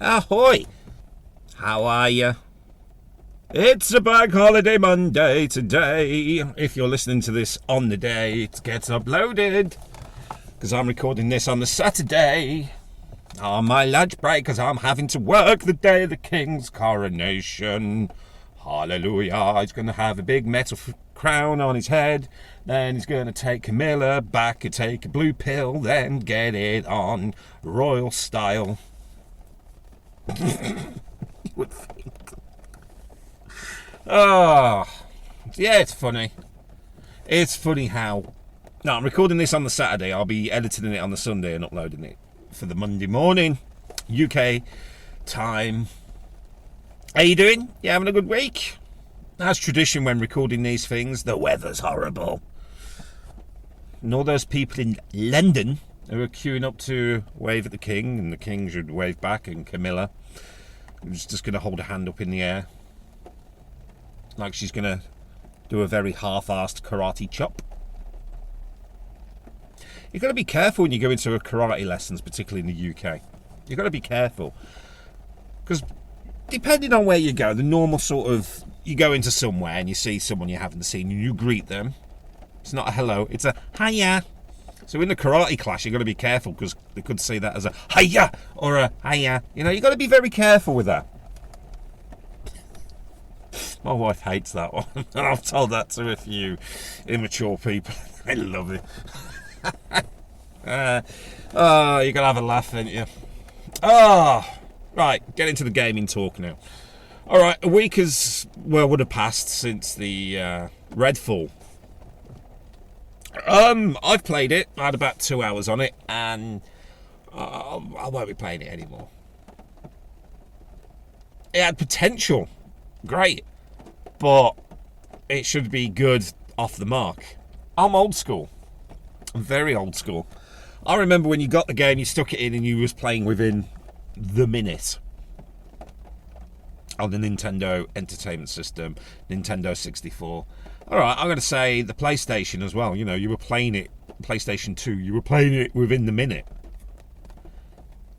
Ahoy! How are you? It's a bank holiday Monday today. If you're listening to this on the day it gets uploaded, because I'm recording this on the Saturday on my lunch break, because I'm having to work the day of the King's coronation. Hallelujah. He's going to have a big metal crown on his head. Then he's going to take Camilla back and take a blue pill, then get it on royal style. You would think. Oh, yeah, it's funny. It's funny how... No, I'm recording this on the Saturday. I'll be editing it on the Sunday and uploading it for the Monday morning, UK time. How you doing? You having a good week? As tradition when recording these things, the weather's horrible. And all those people in London who are queuing up to wave at the King, and the King should wave back, and Camilla is just going to hold a hand up in the air like she's going to do a very half-assed karate chop. You've got to be careful when you go into a karate lessons, particularly in the UK. You've got to be careful. Because depending on where you go, the normal sort of... You go into somewhere and you see someone you haven't seen and you greet them. It's not a hello, it's a hiya. So in the karate class, you've got to be careful because they could see that as a hiya or a hiya. You know, you've got to be very careful with that. My wife hates that one. I've told that to a few immature people. They love it. Oh, you're going to have a laugh, ain't you? Oh, right, get into the gaming talk now. All right, a week would have passed since the Redfall. I've played it. I had about 2 hours on it, and I won't be playing it anymore. It had potential. Great. But it should be good off the mark. I'm old school. I'm very old school. I remember when you got the game, you stuck it in and you was playing within the minute. On the Nintendo Entertainment System, Nintendo 64. Alright, I'm going to say the PlayStation as well. You know, you were playing it, PlayStation 2, you were playing it within the minute.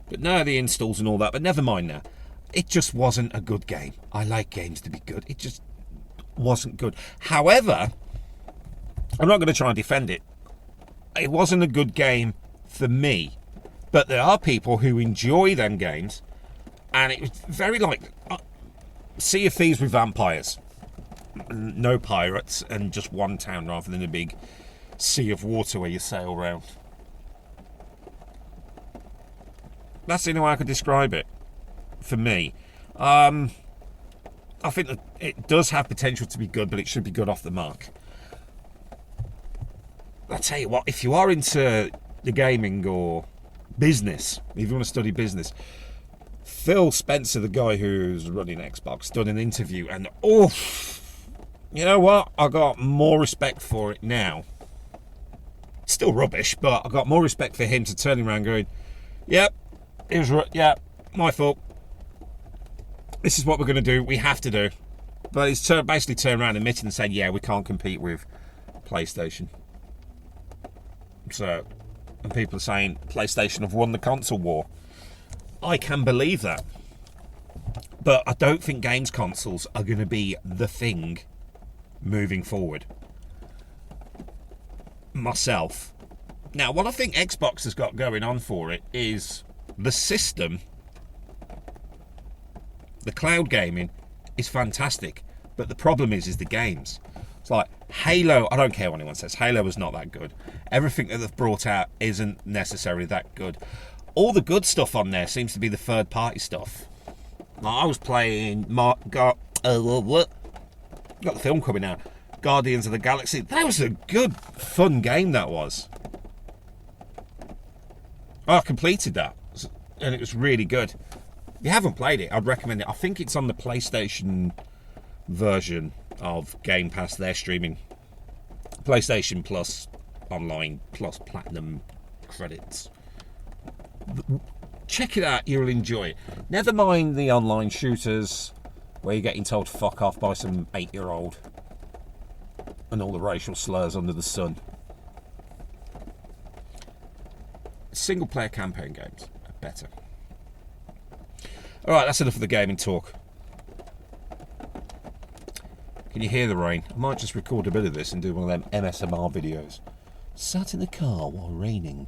But now the installs and all that, but never mind now. It just wasn't a good game. I like games to be good. It just wasn't good. However, I'm not going to try and defend it. It wasn't a good game for me. But there are people who enjoy them games. And it was very like Sea of Thieves with vampires. No pirates and just one town rather than a big sea of water where you sail around. That's the only way I could describe it. For me. I think that it does have potential to be good, but it should be good off the mark. I tell you what, if you are into the gaming or business, if you want to study business, Phil Spencer, the guy who's running Xbox, done an interview, and you know what? I got more respect for it now. Still rubbish, but I got more respect for him to turning around going, yep, it was my fault. This is what we're going to do. We have to do. But he's basically turned around, admitting and saying, yeah, we can't compete with PlayStation. So, and people are saying PlayStation have won the console war. I can believe that. But I don't think games consoles are going to be the thing moving forward. Myself. Now, what I think Xbox has got going on for it is the system. The cloud gaming is fantastic, but the problem is the games. It's like Halo. I don't care what anyone says. Halo was not that good. Everything that they've brought out isn't necessarily that good. All the good stuff on there seems to be the third-party stuff. Like I was playing got the film coming out, Guardians of the Galaxy. That was a good, fun game. That was. I completed that, and it was really good. If you haven't played it, I'd recommend it. I think it's on the PlayStation version of Game Pass. They're streaming PlayStation Plus Online Plus Platinum credits. Check it out, you'll enjoy it. Never mind the online shooters where you're getting told to fuck off by some 8-year-old and all the racial slurs under the sun. Single-player campaign games are better. Alright, that's enough of the gaming talk. Can you hear the rain? I might just record a bit of this and do one of them AMSR videos. Sat in the car while raining.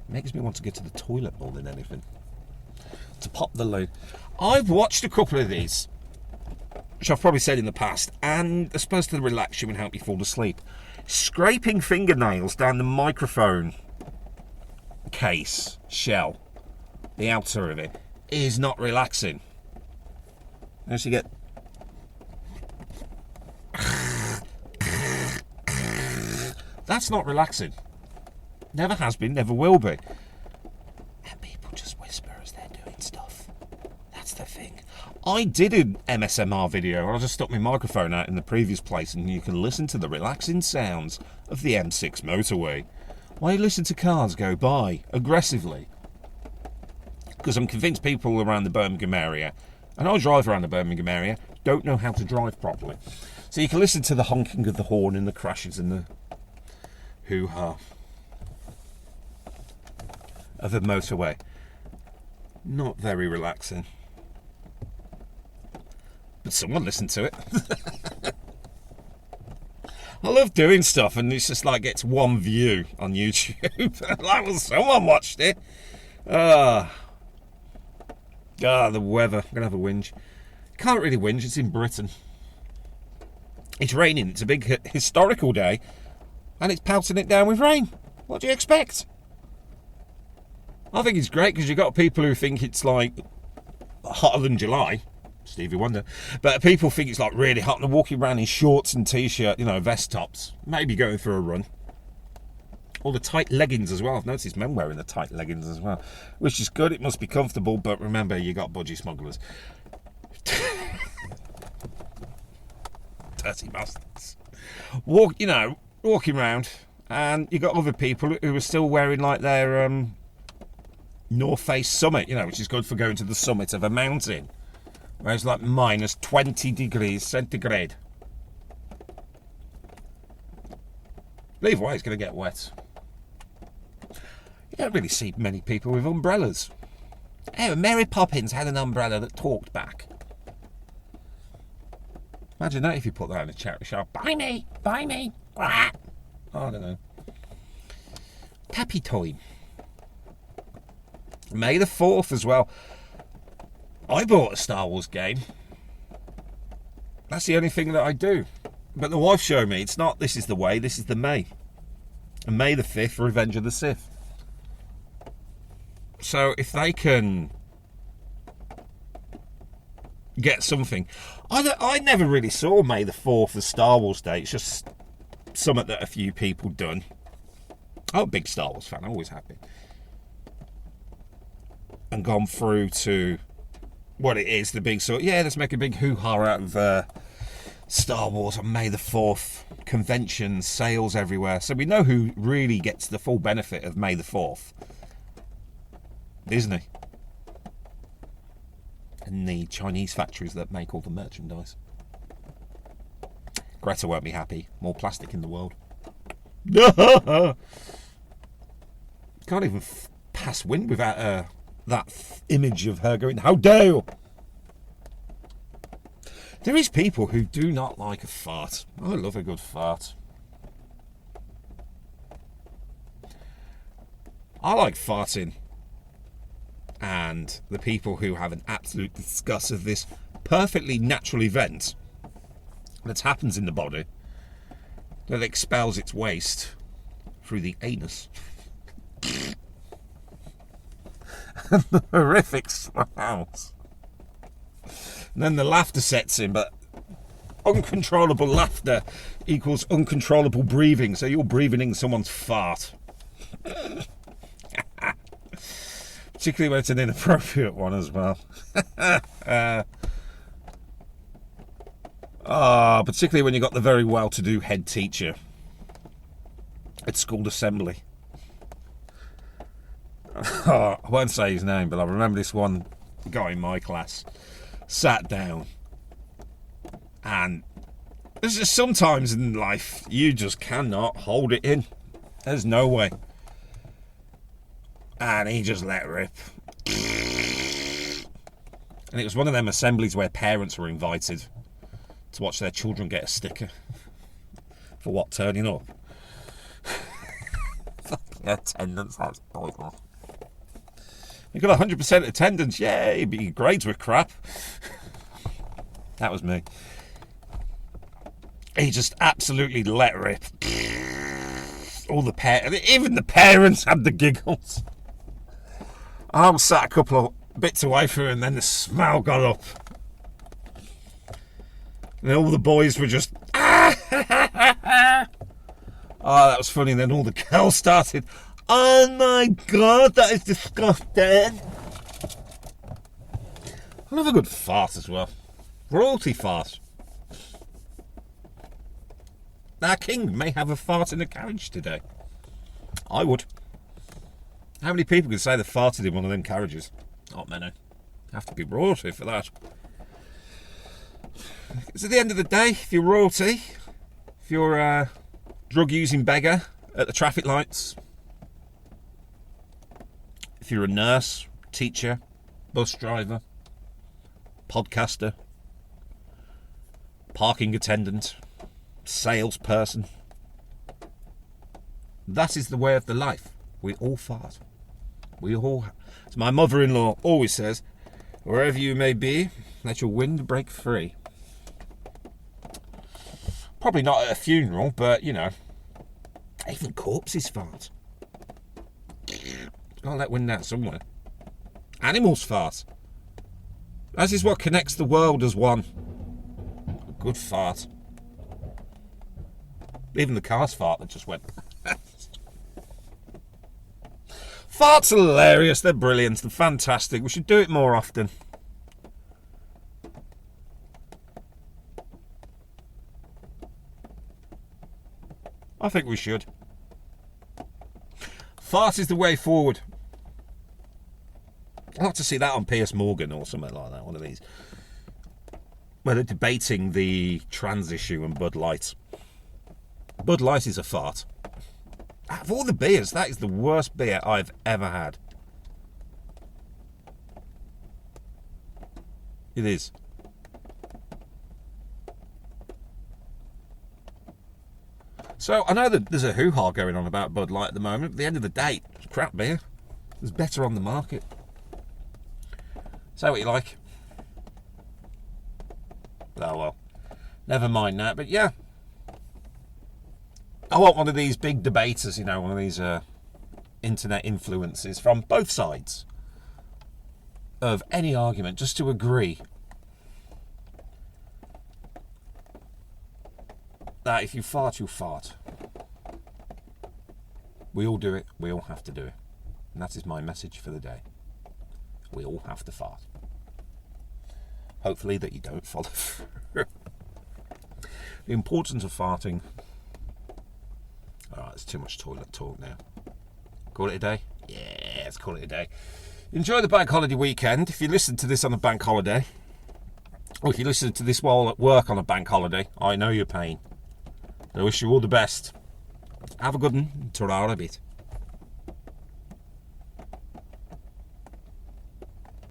Makes me want to get to the toilet more than anything. To pop the lid. I've watched a couple of these, which I've probably said in the past, and they're supposed to relax you and help you fall asleep. Scraping fingernails down the microphone case shell, the outer of it, is not relaxing. As you get that's not relaxing. Never has been, never will be. And people just whisper as they're doing stuff. That's the thing. I did an MSMR video. I just stuck my microphone out in the previous place and you can listen to the relaxing sounds of the M6 motorway while you listen to cars go by aggressively. Because I'm convinced people around the Birmingham area, and I drive around the Birmingham area, don't know how to drive properly. So you can listen to the honking of the horn and the crashes and the hoo-ha of the motorway. Not very relaxing. But someone listened to it. I love doing stuff and it's just like gets one view on YouTube. Like, well, someone watched it. The weather. I'm going to have a whinge. Can't really whinge, it's in Britain. It's raining, it's a big historical day, and it's pelting it down with rain. What do you expect? I think it's great because you've got people who think it's like hotter than July. Stevie Wonder. But people think it's like really hot and they're walking around in shorts and t-shirt, vest tops. Maybe going for a run. All the tight leggings as well. I've noticed men wearing the tight leggings as well. Which is good, it must be comfortable, but remember, you got budgie smugglers. Dirty bastards. Walking around, and you got other people who are still wearing like their North Face summit, which is good for going to the summit of a mountain. Where it's like minus 20 degrees centigrade. Either way, it's going to get wet. You don't really see many people with umbrellas. Oh, Mary Poppins had an umbrella that talked back. Imagine that if you put that in a charity shop. Buy me, buy me. I don't know. Tappy time. May the 4th as well. I bought a Star Wars game. That's the only thing that I do. But the wife showed me, it's not this is the way, this is the May. And May the 5th, Revenge of the Sith. So if they can get something... I never really saw May the 4th as Star Wars Day. It's just something that a few people done. I'm a big Star Wars fan, I always have been. And gone through to what it is, the big sort. Yeah, let's make a big hoo-ha out of Star Wars on May the 4th. Conventions, sales everywhere. So we know who really gets the full benefit of May the 4th. Disney. And the Chinese factories that make all the merchandise. Greta won't be happy. More plastic in the world. Can't even pass wind without that image of her going, how dare you? There is people who do not like a fart. I love a good fart. I like farting. And the people who have an absolute disgust of this perfectly natural event that happens in the body, that expels its waste through the anus. And the horrific sounds. And then the laughter sets in, but uncontrollable laughter equals uncontrollable breathing, so you're breathing in someone's fart. Particularly when it's an inappropriate one as well. Particularly when you've got the very well-to-do head teacher at school assembly. I won't say his name, but I remember this one guy in my class sat down, and there's just sometimes in life you just cannot hold it in. There's no way. And he just let rip. And it was one of them assemblies where parents were invited to watch their children get a sticker. For what, turning up? Fucking attendance, that's pointless. You got 100% attendance, yay, but your grades were crap. That was me. He just absolutely let rip. All the even the parents had the giggles. I was sat a couple of bits away from him, and then the smell got up. And all the boys were just... Oh, that was funny. And then all the girls started... Oh my God, that is disgusting. I love a good fart as well. Royalty fart. Our king may have a fart in a carriage today. I would. How many people can say they farted in one of them carriages? Not many. Have to be royalty for that. Because at the end of the day, if you're royalty, if you're a drug-using beggar at the traffic lights, if you're a nurse, teacher, bus driver, podcaster, parking attendant, salesperson, that is the way of the life. We all fart. We all... As my mother-in-law always says, wherever you may be, let your wind break free. Probably not at a funeral, but, you know, even corpses fart. Gotta let wind out somewhere. Animals fart. That is what connects the world as one. A good fart. Even the car's fart that just went... Farts are hilarious, they're brilliant, they're fantastic. We should do it more often. I think we should. Fart is the way forward. I'd like to see that on Piers Morgan or something like that, one of these. Where they're debating the trans issue and Bud Light. Bud Light is a fart. Out of all the beers, that is the worst beer I've ever had. It is. So, I know that there's a hoo-ha going on about Bud Light at the moment, but at the end of the day, it's crap beer. There's better on the market. Say what you like. Oh well. Never mind that, but yeah. I want one of these big debaters, you know, one of these internet influencers from both sides of any argument, just to agree that if you fart, you'll fart. We all do it, we all have to do it. And that is my message for the day. We all have to fart. Hopefully that you don't follow through. The importance of farting. Alright, it's too much toilet talk now. Call it a day? Yeah, let's call it a day. Enjoy the bank holiday weekend. If you listen to this on a bank holiday, or if you listen to this while at work on a bank holiday, I know your pain. I wish you all the best. Have a good one. Ta-ra a bit.